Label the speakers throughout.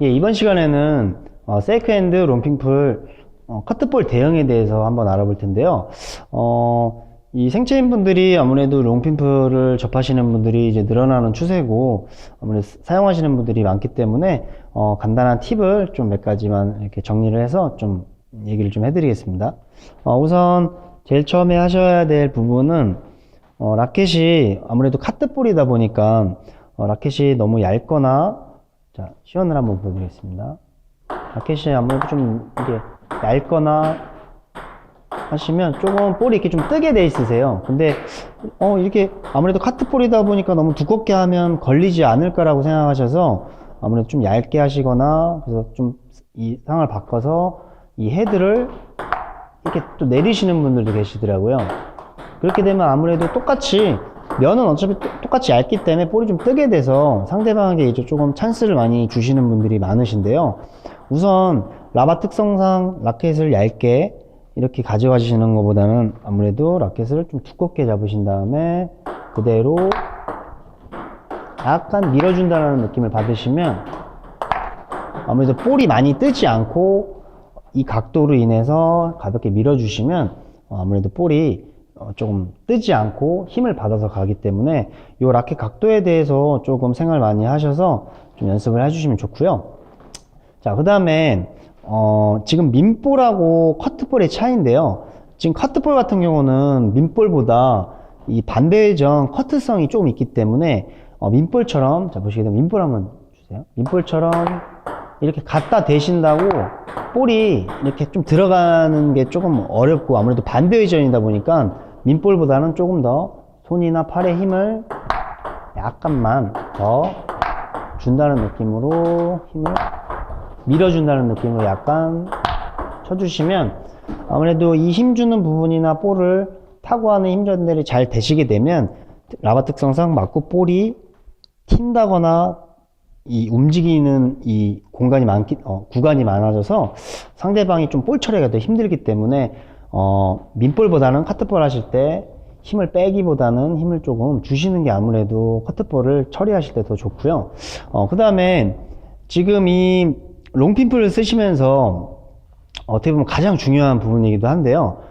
Speaker 1: 예, 이번 시간에는 세이크핸드 롱핑풀 커트볼 대형에 대해서 한번 알아볼 텐데요. 이 생체인 분들이 아무래도 롱핑풀을 접하시는 분들이 이제 늘어나는 추세고 아무래도 사용하시는 분들이 많기 때문에 간단한 팁을 좀 몇 가지만 이렇게 정리를 해서 좀 얘기를 좀 해드리겠습니다. 우선 제일 처음에 하셔야 될 부분은 라켓이 아무래도 카트볼이다 보니까 라켓이 너무 얇거나, 자, 시연을 한번 보여드리겠습니다. 라켓이 아무래도 좀 이게 얇거나 하시면 조금 볼이 이렇게 좀 뜨게 돼 있으세요. 근데 이렇게 아무래도 카트볼이다 보니까 너무 두껍게 하면 걸리지 않을까라고 생각하셔서 아무래도 좀 얇게 하시거나, 그래서 좀 이 상을 바꿔서 이 헤드를 이렇게 또 내리시는 분들도 계시더라고요. 그렇게 되면 아무래도 똑같이 면은 어차피 똑같이 얇기 때문에 볼이 좀 뜨게 돼서 상대방에게 이제 조금 찬스를 많이 주시는 분들이 많으신데요. 우선 라바 특성상 라켓을 얇게 이렇게 가져가시는 것보다는 아무래도 라켓을 좀 두껍게 잡으신 다음에 그대로 약간 밀어준다는 느낌을 받으시면 아무래도 볼이 많이 뜨지 않고 이 각도로 인해서 가볍게 밀어주시면 아무래도 볼이 조금 뜨지 않고 힘을 받아서 가기 때문에 이 라켓 각도에 대해서 조금 생각을 많이 하셔서 좀 연습을 해주시면 좋고요. 자, 그 다음에 지금 민볼하고 커트볼의 차이인데요. 지금 커트볼 같은 경우는 민볼보다 이 반대회전 커트성이 조금 있기 때문에 민볼처럼, 자, 보시게 되면 민볼 한번 주세요. 민볼처럼 이렇게 갖다 대신다고 볼이 이렇게 좀 들어가는 게 조금 어렵고, 아무래도 반대회전이다 보니까 민볼보다는 조금 더 손이나 팔의 힘을 약간만 더 준다는 느낌으로, 힘을 밀어준다는 느낌으로 약간 쳐주시면 아무래도 이 힘주는 부분이나 볼을 타고 하는 힘 전달이 잘 되시게 되면 라바 특성상 맞고 볼이 튄다거나 이 움직이는 이 공간이 구간이 많아져서 상대방이 좀 볼 처리가 더 힘들기 때문에 민볼보다는 카트볼 하실 때 힘을 빼기보다는 힘을 조금 주시는 게 아무래도 커트볼을 처리하실 때 더 좋고요. 그 다음에 지금 이 롱핀풀을 쓰시면서 어떻게 보면 가장 중요한 부분이기도 한데요.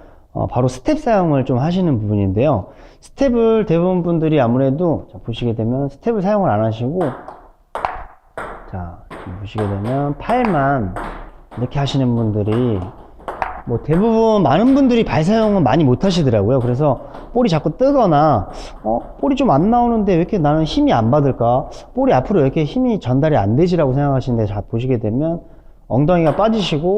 Speaker 1: 바로 스텝 사용을 좀 하시는 부분인데요. 스텝을 대부분 분들이 아무래도, 자, 보시게 되면 스텝을 사용을 안 하시고, 자, 지금 보시게 되면 팔만 이렇게 하시는 분들이 뭐 대부분 많은 분들이 발 사용은 많이 못 하시더라고요. 그래서 볼이 자꾸 뜨거나 볼이 좀 안 나오는데 왜 이렇게 나는 힘이 안 받을까, 볼이 앞으로 왜 이렇게 힘이 전달이 안 되지라고 생각하시는데, 자, 보시게 되면 엉덩이가 빠지시고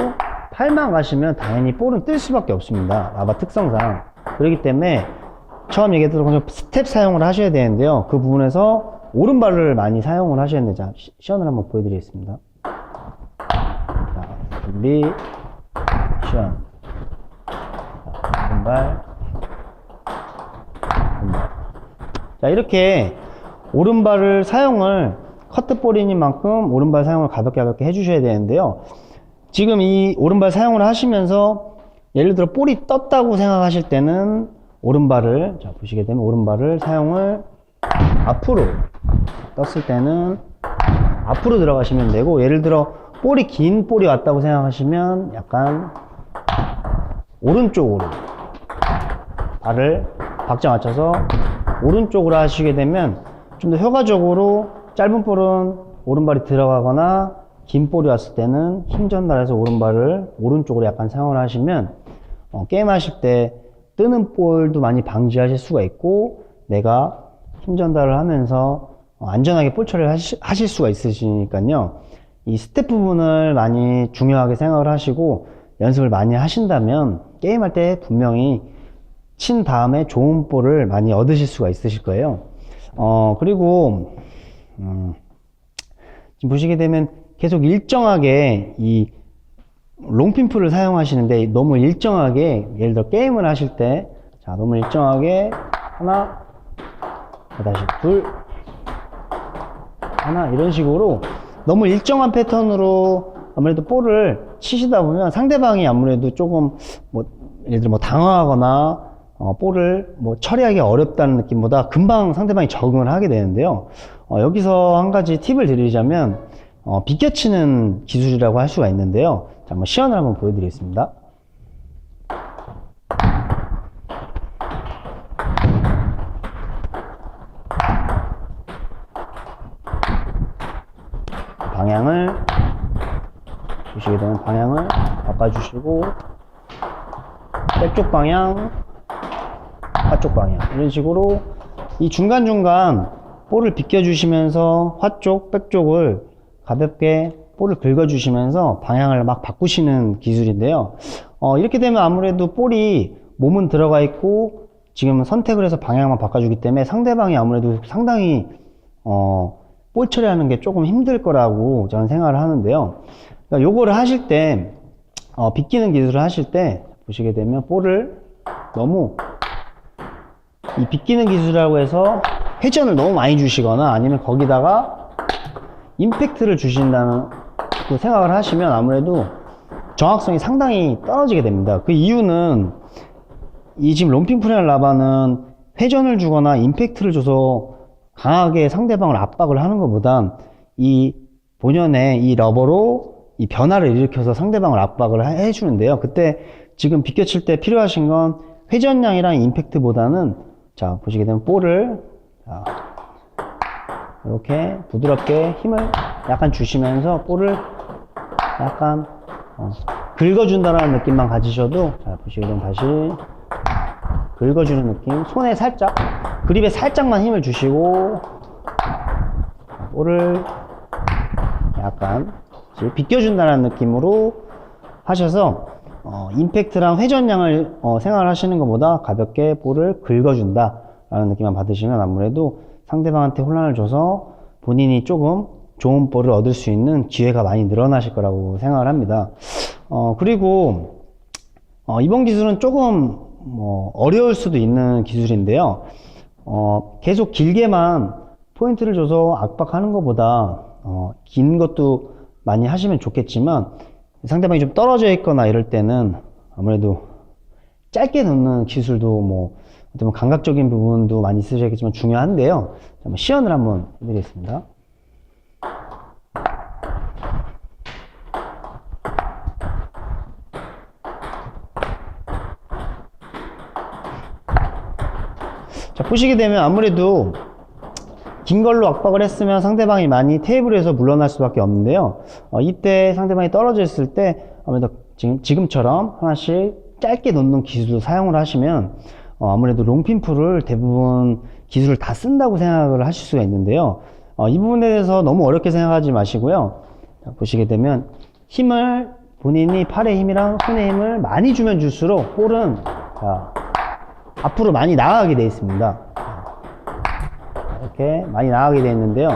Speaker 1: 팔만 가시면 당연히 볼은 뜰 수밖에 없습니다. 라바 특성상. 그렇기 때문에 처음 얘기했던 것처럼 스텝 사용을 하셔야 되는데요. 그 부분에서 오른발을 많이 사용을 하셔야 되는데, 자, 시연을 한번 보여드리겠습니다. 자, 준비, 시연. 자, 오른발, 오른발. 자, 이렇게 오른발을 사용을, 커트볼이니만큼 오른발 사용을 가볍게 해주셔야 되는데요. 지금 이 오른발 사용을 하시면서 예를 들어 볼이 떴다고 생각하실 때는 오른발을, 자, 보시게 되면 오른발을 사용을 앞으로 떴을 때는 앞으로 들어가시면 되고, 예를 들어 볼이 긴 볼이 왔다고 생각하시면 약간 오른쪽으로 발을 박자 맞춰서 오른쪽으로 하시게 되면 좀 더 효과적으로 짧은 볼은 오른발이 들어가거나 긴 볼이 왔을 때는 힘 전달해서 오른발을 오른쪽으로 약간 사용을 하시면 게임 하실 때 뜨는 볼도 많이 방지하실 수가 있고, 내가 힘 전달을 하면서 안전하게 볼 처리를 하실 수가 있으시니까요. 이 스텝 부분을 많이 중요하게 생각을 하시고 연습을 많이 하신다면 게임할 때 분명히 친 다음에 좋은 볼을 많이 얻으실 수가 있으실 거예요. 그리고 지금 보시게 되면 계속 일정하게 이 롱핀풀을 사용하시는데, 너무 일정하게, 예를 들어 게임을 하실 때, 자, 너무 일정하게 하나, 다시 둘, 하나, 이런 식으로 너무 일정한 패턴으로 아무래도 볼을 치시다 보면 상대방이 아무래도 조금 예를 들어 당황하거나 볼을 처리하기 어렵다는 느낌보다 금방 상대방이 적응을 하게 되는데요. 여기서 한 가지 팁을 드리자면 비껴치는 기술이라고 할 수가 있는데요. 자, 한번 시연을 한번 보여드리겠습니다. 방향을 보시게 되면 방향을 바꿔주시고 백쪽 방향, 화쪽 방향 이런 식으로 이 중간중간 볼을 비껴주시면서 화쪽, 백쪽을 가볍게 볼을 긁어주시면서 방향을 막 바꾸시는 기술인데요. 이렇게 되면 아무래도 볼이 몸은 들어가 있고 지금 선택을 해서 방향만 바꿔주기 때문에 상대방이 아무래도 상당히 볼 처리하는 게 조금 힘들 거라고 저는 생각을 하는데요. 그러니까 요거를 하실 때 비끼는 기술을 하실 때 보시게 되면 볼을 너무 이 비끼는 기술이라고 해서 회전을 너무 많이 주시거나 아니면 거기다가 임팩트를 주신다는 그 생각을 하시면 아무래도 정확성이 상당히 떨어지게 됩니다. 그 이유는 이 지금 롬핑 프레널 라바는 회전을 주거나 임팩트를 줘서 강하게 상대방을 압박을 하는 것보단 이 본연의 이 러버로 이 변화를 일으켜서 상대방을 압박을 해주는데요. 그때 지금 비껴칠 때 필요하신 건 회전량이랑 임팩트보다는 자 보시게 되면 볼을 자, 이렇게 부드럽게 힘을 약간 주시면서 볼을 약간 긁어준다는 느낌만 가지셔도 자 보시게 되면 다시 긁어주는 느낌, 손에 살짝 그립에 살짝만 힘을 주시고 볼을 약간 비껴준다는 느낌으로 하셔서 임팩트랑 회전량을 생각을 하시는 것보다 가볍게 볼을 긁어준다 라는 느낌만 받으시면 아무래도 상대방한테 혼란을 줘서 본인이 조금 좋은 볼을 얻을 수 있는 기회가 많이 늘어나실 거라고 생각을 합니다. 그리고 이번 기술은 조금 어려울 수도 있는 기술인데요. 계속 길게만 포인트를 줘서 압박하는 것보다 긴 것도 많이 하시면 좋겠지만 상대방이 좀 떨어져 있거나 이럴 때는 아무래도 짧게 넣는 기술도 어떤 감각적인 부분도 많이 쓰셔야겠지만 중요한데요. 한번 시연을 한번 해드리겠습니다. 자, 보시게 되면 아무래도 긴 걸로 압박을 했으면 상대방이 많이 테이블에서 물러날 수밖에 없는데요. 이때 상대방이 떨어져 있을 때 아무래도 지금처럼 하나씩 짧게 놓는 기술도 사용을 하시면 아무래도 롱핀풀을 대부분 기술을 다 쓴다고 생각을 하실 수가 있는데요. 이 부분에 대해서 너무 어렵게 생각하지 마시고요. 자, 보시게 되면 힘을 본인이 팔의 힘이랑 손의 힘을 많이 주면 줄수록 볼은 자, 앞으로 많이 나가게 되어 있습니다. 이렇게 많이 나가게 되어 있는데요.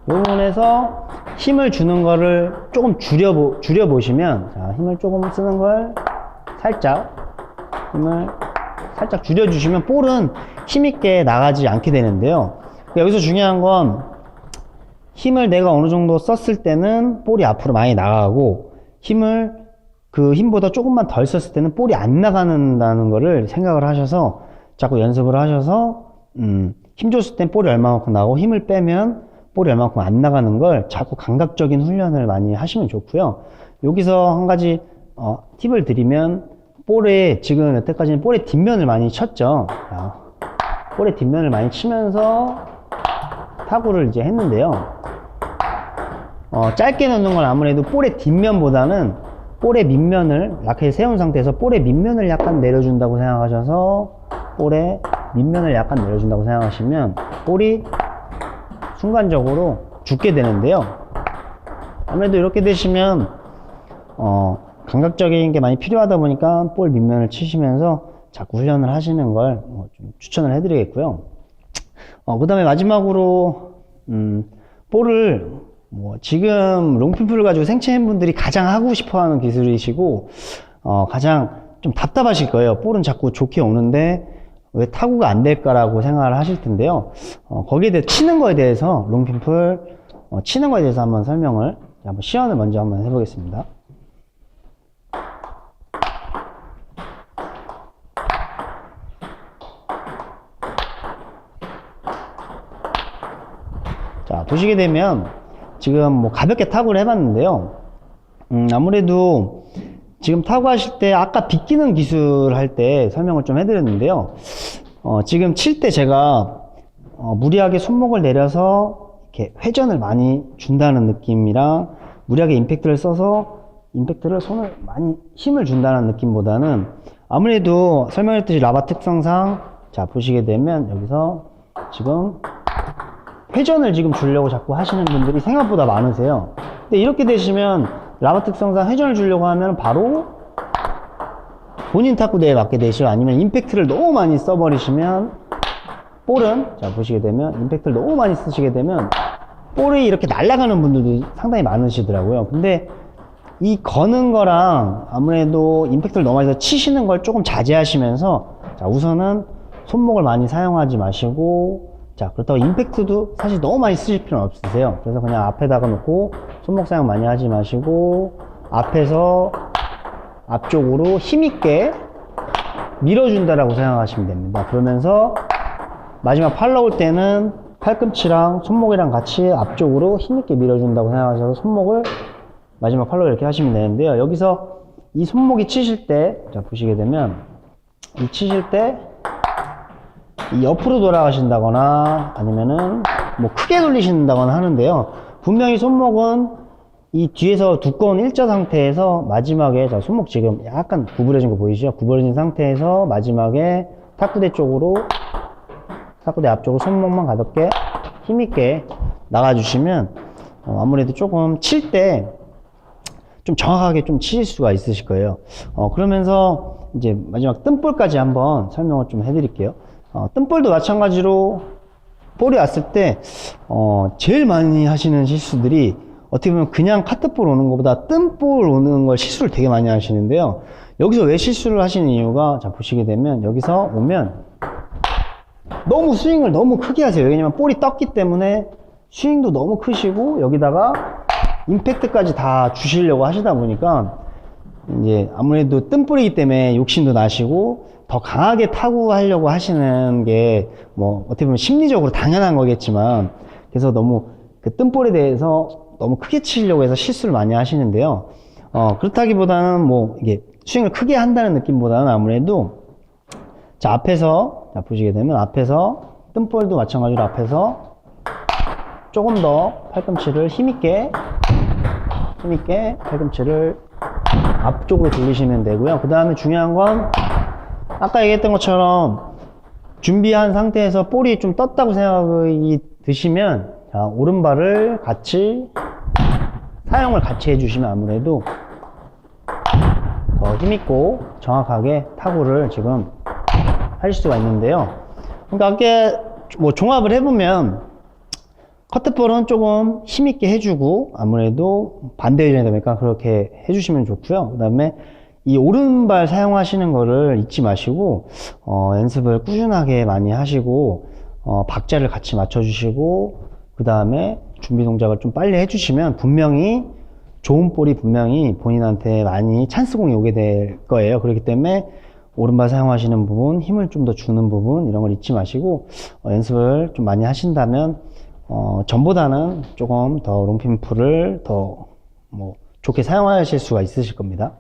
Speaker 1: 이 부분에서 힘을 주는 거를 조금 줄여보시면 자, 힘을 조금 쓰는 걸 살짝 힘을 살짝 줄여주시면 볼은 힘있게 나가지 않게 되는데요. 여기서 중요한 건 힘을 내가 어느 정도 썼을 때는 볼이 앞으로 많이 나가고 그 힘보다 조금만 덜 썼을 때는 볼이 안 나가는다는 거를 생각을 하셔서 자꾸 연습을 하셔서 힘 줬을 땐 볼이 얼마만큼 나가고 힘을 빼면 볼이 얼마만큼 안 나가는 걸 자꾸 감각적인 훈련을 많이 하시면 좋고요. 여기서 한 가지 팁을 드리면 지금 여태까지는 볼의 뒷면을 많이 쳤죠. 볼의 뒷면을 많이 치면서 타구를 이제 했는데요. 짧게 넣는 건 아무래도 볼의 뒷면보다는 볼의 밑면을 라켓에 세운 상태에서 볼의 밑면을 약간 내려준다고 생각하셔서 볼의 밑면을 약간 내려준다고 생각하시면 볼이 순간적으로 죽게 되는데요. 아무래도 이렇게 되시면 감각적인 게 많이 필요하다 보니까 볼 밑면을 치시면서 자꾸 훈련을 하시는 걸 좀 추천을 해드리겠고요. 그 다음에 마지막으로 볼을 지금 롱핀풀을 가지고 생체인 분들이 가장 하고 싶어 하는 기술이시고 가장 좀 답답하실 거예요. 볼은 자꾸 좋게 오는데 왜 타구가 안 될까라고 생각을 하실 텐데요. 거기에 대해 치는 거에 대해서 롱핀풀 치는 거에 대해서 한번 설명을 한번 시연을 먼저 한번 해보겠습니다. 자, 보시게 되면 지금 뭐 가볍게 타구를 해봤는데요. 아무래도 지금 타구 하실 때 아까 빗기는 기술 할 때 설명을 좀 해드렸는데요. 지금 칠 때 제가 무리하게 손목을 내려서 이렇게 회전을 많이 준다는 느낌이랑 무리하게 임팩트를 써서 임팩트를 손을 많이 힘을 준다는 느낌보다는 아무래도 설명했듯이 라바 특성상 자 보시게 되면 여기서 지금 회전을 지금 주려고 자꾸 하시는 분들이 생각보다 많으세요. 근데 이렇게 되시면 라바 특성상 회전을 주려고 하면 바로 본인 탁구대에 맞게 되시고 아니면 임팩트를 너무 많이 써버리시면 볼은 자 보시게 되면 임팩트를 너무 많이 쓰시게 되면 볼이 이렇게 날아가는 분들도 상당히 많으시더라고요. 근데 이 거는 거랑 아무래도 임팩트를 너무 많이 해서 치시는 걸 조금 자제하시면서 자 우선은 손목을 많이 사용하지 마시고 자 그렇다고 임팩트도 사실 너무 많이 쓰실 필요는 없으세요. 그래서 그냥 앞에다가 놓고 손목 사용 많이 하지 마시고 앞에서 앞쪽으로 힘있게 밀어준다라고 생각하시면 됩니다. 그러면서 마지막 팔 넣을 때는 팔꿈치랑 손목이랑 같이 앞쪽으로 힘있게 밀어준다고 생각하셔서 손목을 마지막 팔로 이렇게 하시면 되는데요. 여기서 이 손목이 치실 때, 자, 보시게 되면, 이 치실 때, 이 옆으로 돌아가신다거나, 아니면은, 뭐, 크게 돌리신다거나 하는데요. 분명히 손목은 이 뒤에서 두꺼운 일자 상태에서 마지막에, 자, 손목 지금 약간 구부러진 거 보이시죠? 구부러진 상태에서 마지막에 탁구대 쪽으로, 탁구대 앞쪽으로 손목만 가볍게 힘있게 나가주시면, 아무래도 조금 칠 때, 좀 정확하게 좀 치실 수가 있으실 거예요. 그러면서 이제 마지막 뜸볼까지 한번 설명을 좀 해드릴게요. 뜸볼도 마찬가지로 볼이 왔을 때 제일 많이 하시는 실수들이 어떻게 보면 그냥 카트볼 오는 것보다 뜸볼 오는 걸 실수를 되게 많이 하시는데요. 여기서 왜 실수를 하시는 이유가 자 보시게 되면 여기서 오면 너무 스윙을 너무 크게 하세요. 왜냐면 볼이 떴기 때문에 스윙도 너무 크시고 여기다가 임팩트까지 다 주시려고 하시다 보니까 이제 아무래도 뜸볼이기 때문에 욕심도 나시고 더 강하게 타구 하려고 하시는 게 뭐 어떻게 보면 심리적으로 당연한 거겠지만 그래서 너무 그 뜸볼에 대해서 너무 크게 치려고 해서 실수를 많이 하시는데요. 그렇다기보다는 뭐 이게 스윙을 크게 한다는 느낌보다는 아무래도 자 앞에서 자 보시게 되면 앞에서 뜸볼도 마찬가지로 앞에서 조금 더 팔꿈치를 힘있게 팔꿈치를 앞쪽으로 돌리시면 되고요. 그 다음에 중요한 건 아까 얘기했던 것처럼 준비한 상태에서 볼이 좀 떴다고 생각이 드시면 자, 오른발을 같이 사용을 같이 해주시면 아무래도 더 힘있고 정확하게 타구를 지금 할 수가 있는데요. 그러니까 아까 뭐 종합을 해보면 커트볼은 조금 힘있게 해주고 아무래도 반대 회전이다 보니까 그렇게 해주시면 좋고요. 그 다음에 이 오른발 사용하시는 거를 잊지 마시고 연습을 꾸준하게 많이 하시고 박자를 같이 맞춰주시고 그 다음에 준비 동작을 좀 빨리 해주시면 분명히 좋은 볼이 분명히 본인한테 많이 찬스공이 오게 될 거예요. 그렇기 때문에 오른발 사용하시는 부분, 힘을 좀 더 주는 부분 이런 걸 잊지 마시고 연습을 좀 많이 하신다면 전보다는 조금 더 롱핀풀을 더 뭐 좋게 사용하실 수가 있으실 겁니다.